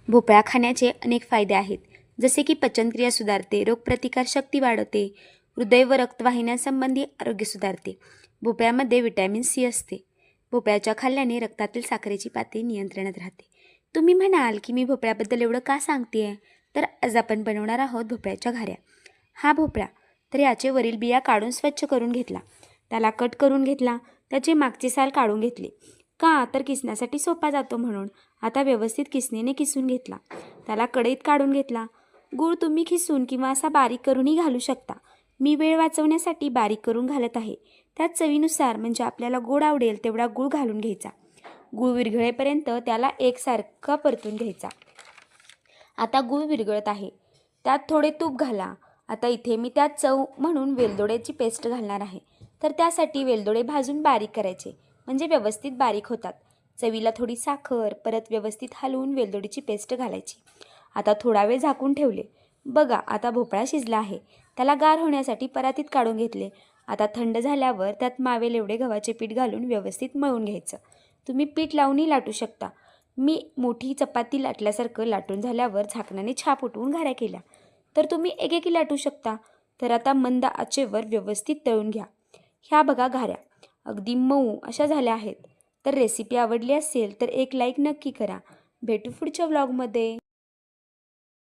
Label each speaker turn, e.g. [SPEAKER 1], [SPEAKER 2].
[SPEAKER 1] भोपळा खाण्याचे अनेक फायदे आहेत, जसे की पचनक्रिया सुधारते, रोगप्रतिकारशक्ती वाढवते, हृदय व रक्तवाहिन्यांसंबंधी आरोग्य सुधारते. भोपळ्यामध्ये व्हिटॅमिन सी असते. भोपळ्याच्या खाल्ल्याने रक्तातील साखरेची पातळी नियंत्रणात राहते. तुम्ही म्हणाल की मी भोपळ्याबद्दल एवढं का सांगते, तर आज आपण बनवणार आहोत भोपळ्याच्या घाऱ्या. हा भोपळा तर याचे वरील बिया काढून स्वच्छ करून घेतला, त्याला कट करून घेतला, त्याचे मागचे साल काढून घेतले. का तर किसण्यासाठी सोपा जातो म्हणून. आता व्यवस्थित किसणीने किसून घेतला, त्याला कढईत काढून घेतला. गूळ तुम्ही खिसून किंवा असा बारीक करूनही घालू शकता. मी वेळ वाचवण्यासाठी बारीक करून घालत आहे. त्यात चवीनुसार म्हणजे आपल्याला गोड आवडेल तेवढा गूळ घालून घ्यायचा. गूळ विरघळेपर्यंत त्याला एकसारखा परतून घ्यायचा. आता गूळ विरघळत आहे, त्यात थोडे तूप घाला. आता इथे मी त्यात चव म्हणून वेलदोड्याची पेस्ट घालणार आहे. तर त्यासाठी वेलदोडे भाजून बारीक करायचे, म्हणजे व्यवस्थित बारीक होतात. चवीला थोडी साखर, परत व्यवस्थित हलवून वेलदोडीची पेस्ट घालायची. आता थोडा वेळ झाकून ठेवले. बघा आता भोपळा शिजला आहे. त्याला गार होण्यासाठी परातीत काढून घेतले. आता थंड झाल्यावर त्यात मावेल एवढे गव्हाचे पीठ घालून व्यवस्थित मळून घ्यायचं. तुम्ही पीठ लावूनही लाटू शकता. मी मोठी चपाती लाटल्यासारखं लाटून झाल्यावर झाकणाने छाप उठवून घाऱ्या केल्या. तर तुम्ही एकेकी लाटू शकता. तर आता मंद आचेवर व्यवस्थित तळून घ्या. ह्या बघा घाऱ्या अगदी मऊ अशा झाल्या आहेत. तर रेसिपी आवडली असेल तर एक लाईक नक्की करा. भेटू पुढच्या व्लॉगमध्ये.